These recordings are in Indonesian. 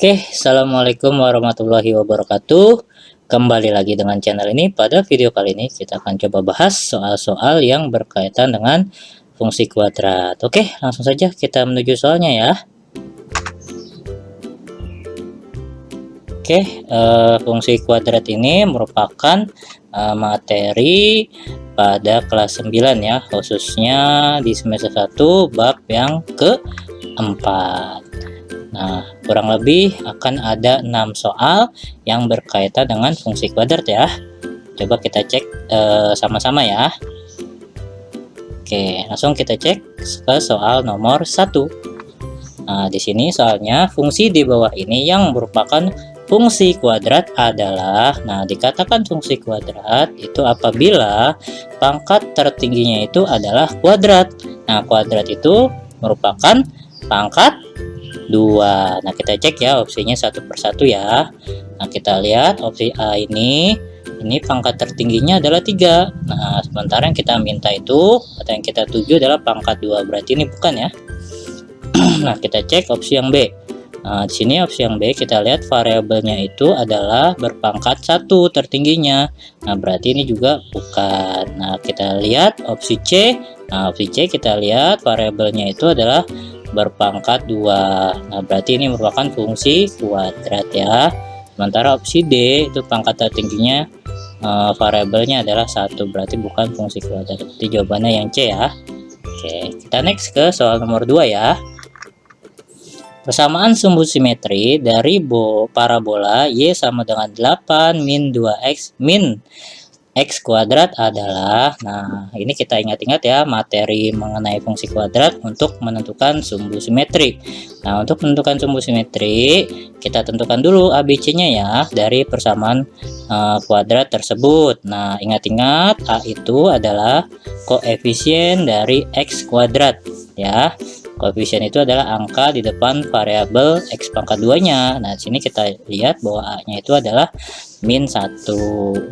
Oke, assalamualaikum warahmatullahi wabarakatuh. Kembali lagi dengan channel ini. Pada video kali ini kita akan coba bahas soal-soal yang berkaitan dengan fungsi kuadrat. Oke, langsung saja kita menuju soalnya ya. Oke, fungsi kuadrat ini merupakan materi pada kelas 9 ya, khususnya di semester 1 bab yang keempat. Nah, kurang lebih akan ada 6 soal yang berkaitan dengan fungsi kuadrat ya. Coba kita cek sama-sama ya. Oke, langsung kita cek ke soal nomor 1. Nah, di sini soalnya fungsi di bawah ini yang merupakan fungsi kuadrat adalah, nah dikatakan fungsi kuadrat itu apabila pangkat tertingginya itu adalah kuadrat. Nah, kuadrat itu merupakan pangkat 2. Nah, kita cek ya opsinya satu persatu ya. Nah, kita lihat opsi A ini pangkat tertingginya adalah 3. Nah, sementara yang kita minta itu atau yang kita tuju adalah pangkat 2, berarti ini bukan ya. Nah, kita cek opsi yang B. Nah, di sini opsi yang B kita lihat variabelnya itu adalah berpangkat 1 tertingginya. Nah, berarti ini juga bukan. Nah, kita lihat opsi C. Nah, opsi C kita lihat variabelnya itu adalah berpangkat 2. Nah, berarti ini merupakan fungsi kuadrat ya. Sementara opsi D itu pangkat tertingginya variabelnya adalah 1, berarti bukan fungsi kuadrat. Jadi jawabannya yang C ya. Oke, kita next ke soal nomor 2 ya. Persamaan sumbu simetri dari parabola Y sama dengan 8 min 2x min X kuadrat adalah, nah ini kita ingat-ingat ya materi mengenai fungsi kuadrat untuk menentukan sumbu simetri. Nah, untuk menentukan sumbu simetri kita tentukan dulu ABC-nya ya dari persamaan kuadrat tersebut. Nah, ingat-ingat A itu adalah koefisien dari X kuadrat ya. Koefisien itu adalah angka di depan variabel X pangkat 2-nya. Nah, di sini kita lihat bahwa A-nya itu adalah min 1.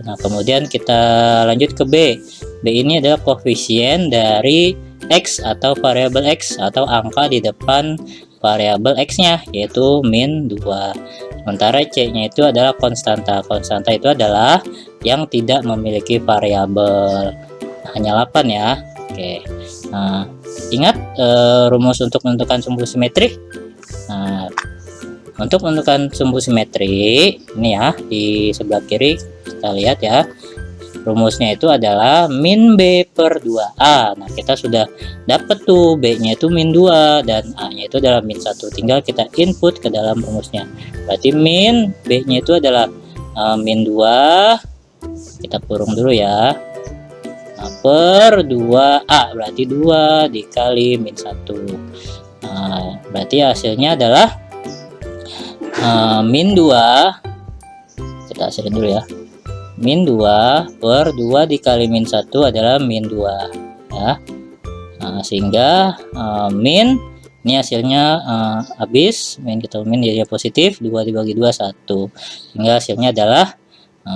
Nah, kemudian kita lanjut ke B. B ini adalah koefisien dari X atau variabel X atau angka di depan variabel X-nya, yaitu min 2. Sementara C-nya itu adalah konstanta. Konstanta itu adalah yang tidak memiliki variabel. Hanya 8 ya. Oke. Nah, ingat rumus untuk menentukan sumbu simetri. Nah, untuk menentukan sumbu simetri ini ya di sebelah kiri kita lihat ya, rumusnya itu adalah min B per 2A. Nah, kita sudah dapat tuh B-nya itu min 2 dan A-nya itu adalah min 1. Tinggal kita input ke dalam rumusnya. Berarti min B-nya itu adalah min 2. Kita kurung dulu ya. Nah, per 2A berarti 2 dikali min 1. Nah, berarti hasilnya adalah min 2. Kita hasilin dulu ya. Min 2 per 2 dikali min 1 adalah min 2 ya. Nah, sehingga min ini hasilnya habis, min kita min jadi positif, 2 dibagi 2 1. Sehingga hasilnya adalah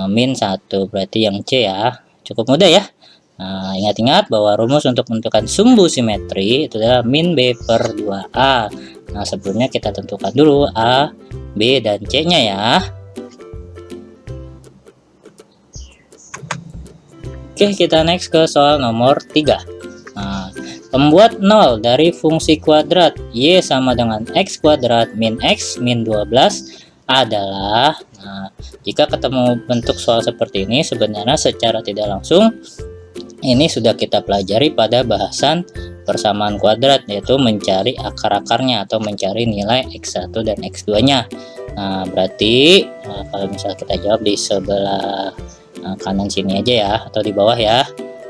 min 1, berarti yang C ya. Cukup mudah ya. Nah, ingat-ingat bahwa rumus untuk menentukan sumbu simetri itu adalah min B per 2A. Nah, sebelumnya kita tentukan dulu A, B, dan C-nya ya. Oke, kita next ke soal nomor 3. Nah, pembuat 0 dari fungsi kuadrat Y sama dengan X kuadrat min X min 12 adalah, nah, jika ketemu bentuk soal seperti ini sebenarnya secara tidak langsung ini sudah kita pelajari pada bahasan persamaan kuadrat, yaitu mencari akar-akarnya atau mencari nilai X1 dan X2-nya. Nah, berarti kalau misalnya kita jawab di sebelah kanan sini aja ya, atau di bawah ya.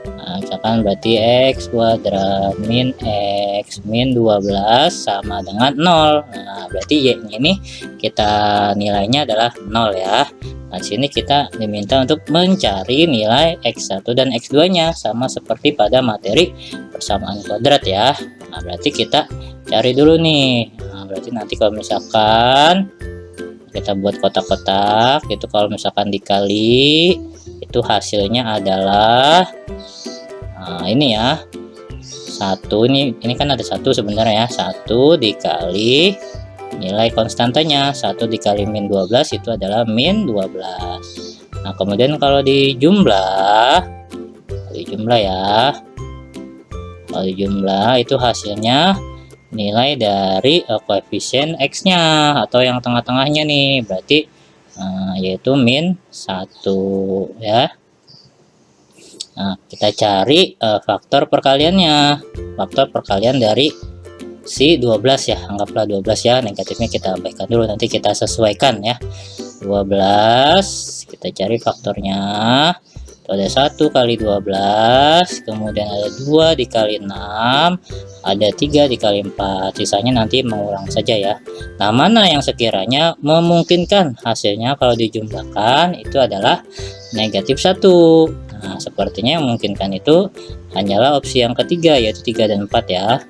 Nah, misalkan berarti X kuadrat min X min 12 sama dengan 0. Nah, berarti Y-nya ini kita nilainya adalah 0 ya. Nah, sini kita diminta untuk mencari nilai X1 dan X2-nya sama seperti pada materi persamaan kuadrat ya. Nah, berarti kita cari dulu nih. Nah, berarti nanti kalau misalkan kita buat kotak-kotak itu, kalau misalkan dikali itu hasilnya adalah ini ya, 1 ini kan ada 1 sebenarnya ya, 1 dikali nilai konstantanya 1 dikali min 12 itu adalah min 12. Nah, kemudian kalau dijumlah ya, kalau dijumlah itu hasilnya nilai dari koefisien X-nya atau yang tengah-tengahnya nih, berarti yaitu min 1 ya. Nah, kita cari faktor perkaliannya. Faktor perkalian dari si 12 ya, anggaplah 12 ya, negatifnya kita abaikan dulu, nanti kita sesuaikan ya. 12 kita cari faktornya, itu ada 1 kali 12, kemudian ada 2 dikali 6, ada 3 dikali 4, sisanya nanti mengulang saja ya. Nah, mana yang sekiranya memungkinkan hasilnya kalau dijumlahkan itu adalah negatif 1. Nah, sepertinya yang memungkinkan itu hanyalah opsi yang ketiga, yaitu 3 dan 4 ya.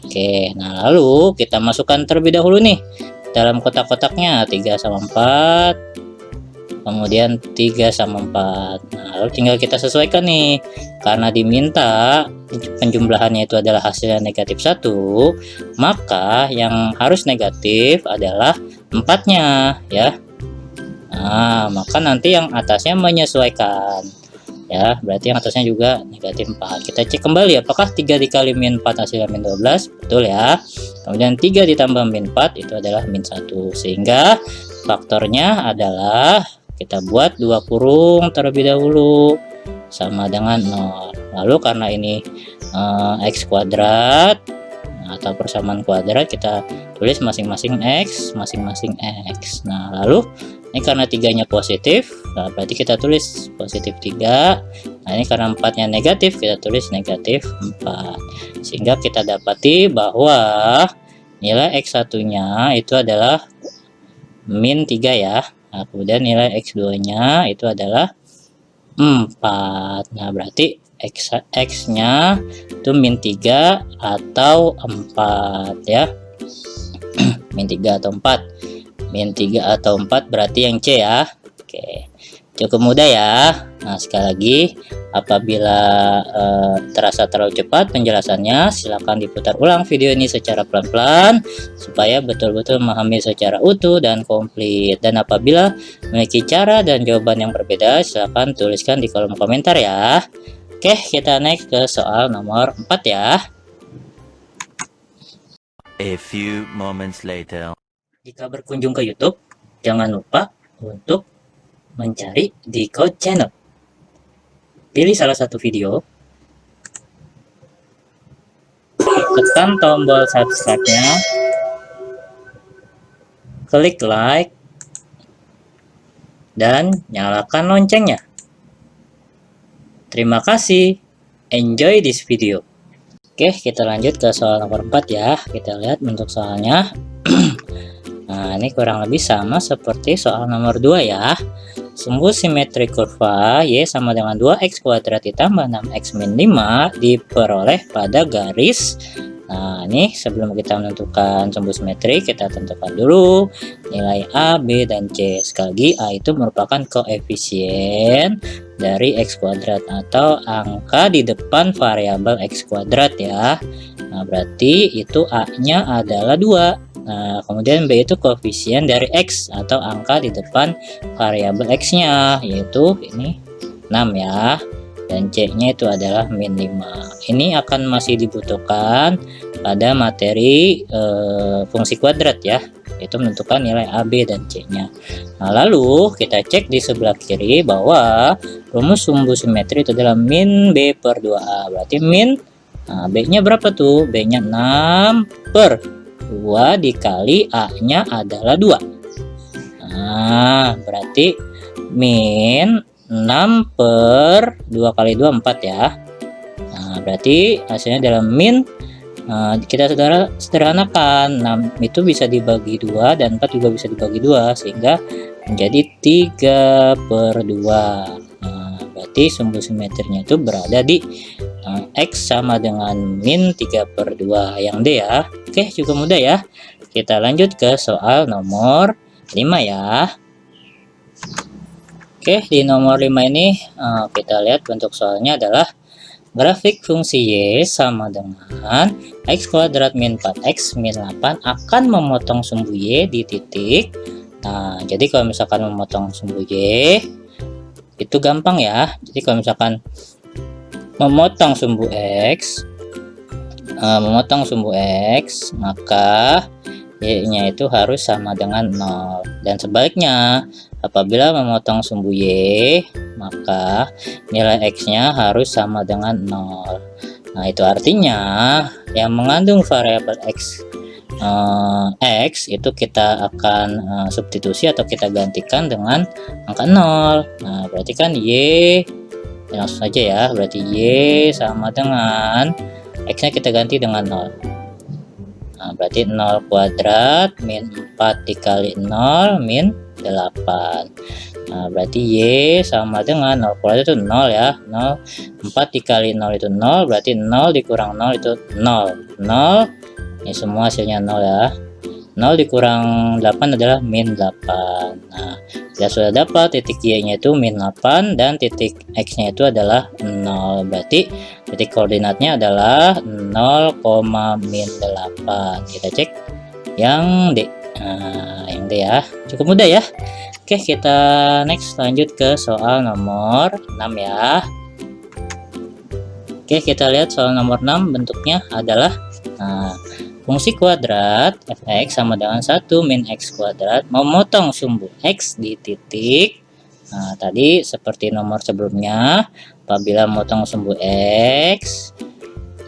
Oke, nah lalu kita masukkan terlebih dahulu nih dalam kotak-kotaknya 3 sama 4, kemudian 3 sama 4. Nah, lalu tinggal kita sesuaikan nih, karena diminta penjumlahannya itu adalah hasilnya negatif 1, maka yang harus negatif adalah 4-nya ya. Nah, maka nanti yang atasnya menyesuaikan ya, berarti yang atasnya juga negatif 4. Kita cek kembali apakah 3 dikali min 4 hasilnya min 12, betul ya. Kemudian 3 ditambah min 4 itu adalah min 1, sehingga faktornya adalah kita buat 2 kurung terlebih dahulu sama dengan 0. Lalu karena ini X kuadrat atau persamaan kuadrat, kita tulis masing-masing X, masing-masing X. Nah, lalu ini karena 3-nya positif, nah berarti kita tulis positif 3. Nah, ini karena 4-nya negatif, kita tulis negatif 4. Sehingga kita dapati bahwa nilai X1-nya itu adalah min 3 ya. Nah, kemudian nilai X2-nya itu adalah 4. Nah, berarti X-nya itu min 3 atau 4 ya. Min 3 atau 4. Min 3 atau 4 berarti yang C ya. Oke, cukup mudah ya. Nah, sekali lagi, apabila terasa terlalu cepat penjelasannya, silakan diputar ulang video ini secara pelan-pelan supaya betul-betul memahami secara utuh dan komplit. Dan apabila memiliki cara dan jawaban yang berbeda, silakan tuliskan di kolom komentar ya. Oke, kita next ke soal nomor 4 ya. A few moments later. Jika berkunjung ke YouTube, jangan lupa untuk mencari di Code Channel. Pilih salah satu video, tekan tombol subscribe-nya, klik like, dan nyalakan loncengnya. Terima kasih. Enjoy this video. Oke, kita lanjut ke soal nomor 4 ya. Kita lihat bentuk soalnya. Nah, ini kurang lebih sama seperti soal nomor 2 ya. Sumbu simetri kurva Y sama dengan 2X kuadrat ditambah 6X min 5 diperoleh pada garis. Nah, ini sebelum kita menentukan sumbu simetri, kita tentukan dulu nilai A, B, dan C. Sekali lagi, A itu merupakan koefisien dari X kuadrat atau angka di depan variabel X kuadrat ya. Nah, berarti itu A-nya adalah 2. Nah, kemudian B itu koefisien dari X atau angka di depan variabel X-nya, yaitu ini 6 ya. Dan C-nya itu adalah min 5. Ini akan masih dibutuhkan pada materi fungsi kuadrat ya, yaitu menentukan nilai A, B, dan C-nya. Nah, lalu kita cek di sebelah kiri bahwa rumus sumbu simetri itu adalah min B per 2A. Berarti min, nah, B-nya berapa tuh? B-nya 6 per 2 dikali A-nya adalah 2. Nah, berarti min 6 per 2 kali 2, 4 ya. Nah, berarti hasilnya adalah min, kita sederhanakan, 6 itu bisa dibagi 2 dan 4 juga bisa dibagi 2, sehingga menjadi 3 per 2. Nah, berarti sumbu simetrinya itu berada di X sama dengan min 3 per 2 yang D ya. Oke, cukup mudah ya. Kita lanjut ke soal nomor 5 ya. Oke, di nomor 5 ini kita lihat bentuk soalnya adalah grafik fungsi Y sama dengan X kuadrat min 4X min 8 akan memotong sumbu Y di titik. Nah, jadi kalau misalkan memotong sumbu Y itu gampang ya. Jadi kalau misalkan memotong sumbu X, maka Y-nya itu harus sama dengan 0. Dan sebaliknya, apabila memotong sumbu Y, maka nilai X-nya harus sama dengan 0. Nah, itu artinya yang mengandung variabel X itu kita akan substitusi atau kita gantikan dengan angka 0. Nah, berarti kan Y, langsung saja ya, berarti Y sama dengan X-nya kita ganti dengan 0. Nah, berarti 0 kuadrat min 4 dikali 0 min 8. Nah, berarti Y sama dengan 0 kuadrat itu 0 ya. 0, 4 dikali 0 itu 0, berarti 0 dikurang 0 itu 0. 0, ini semua hasilnya 0 ya. 0 dikurang 8 adalah min 8. Nah, kita sudah dapat titik Y-nya itu min 8 dan titik X-nya itu adalah 0. Berarti titik koordinatnya adalah 0, min 8. Kita cek yang D. Nah, yang D ya. Cukup mudah ya. Oke, kita next lanjut ke soal nomor 6 ya. Oke, kita lihat soal nomor 6 bentuknya adalah fungsi kuadrat fx sama dengan 1 min x kuadrat memotong sumbu x di titik. Nah, tadi seperti nomor sebelumnya, apabila memotong sumbu x,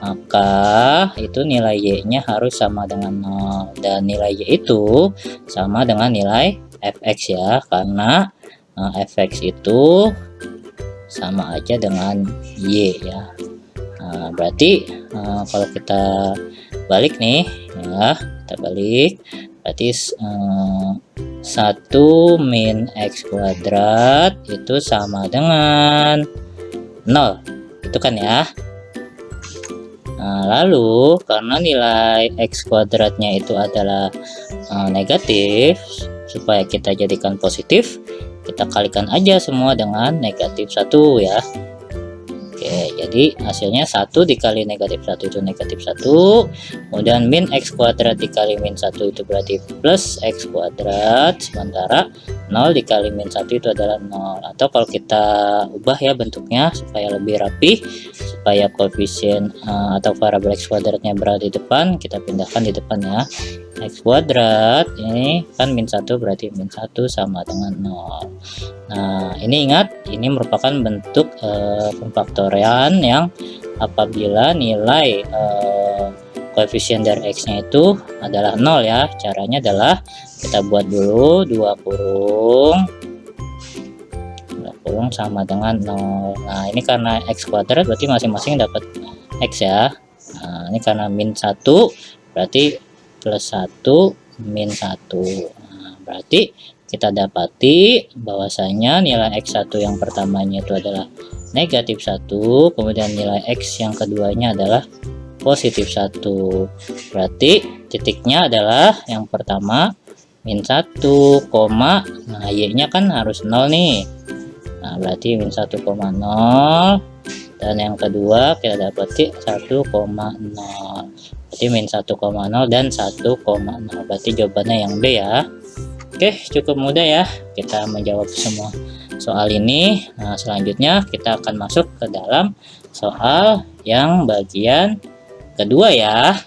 maka itu nilai y-nya harus sama dengan 0. Dan nilai y itu sama dengan nilai fx ya, karena fx itu sama aja dengan y ya. Nah, berarti kalau kita balik nih ya, kita balik, berarti 1 min x kuadrat itu sama dengan 0, itu kan ya. Nah, lalu karena nilai x kuadratnya itu adalah negatif, supaya kita jadikan positif, kita kalikan aja semua dengan negatif 1 ya. Oke, jadi hasilnya 1 dikali negatif 1 itu negatif 1, kemudian min x kuadrat dikali min 1 itu berarti plus x kuadrat, sementara 0 dikali min 1 itu adalah 0. Atau kalau kita ubah ya bentuknya supaya lebih rapi, supaya koefisien atau variabel x kuadratnya berada di depan, kita pindahkan di depan ya. X kuadrat ini kan min 1, berarti min 1 sama dengan 0. Nah, ini ingat, ini merupakan bentuk pemfaktorian yang apabila nilai koefisien dari x nya itu adalah 0 ya. Caranya adalah kita buat dulu 2 kurung sama dengan 0. Nah, ini karena x kuadrat berarti masing-masing dapat x ya. Nah, ini karena min 1 berarti plus 1 min 1. Nah, berarti kita dapati bahwasanya nilai x1 yang pertamanya itu adalah negatif 1, kemudian nilai x yang keduanya adalah positif 1. Berarti titiknya adalah yang pertama min 1, nah y-nya kan harus 0 nih. Nah, berarti min 1,0, dan yang kedua kita dapati 1,0. Berarti min 1,0 dan 1,0. Berarti jawabannya yang B ya. Oke, cukup mudah ya kita menjawab semua soal ini. Nah, selanjutnya kita akan masuk ke dalam soal yang bagian kedua ya.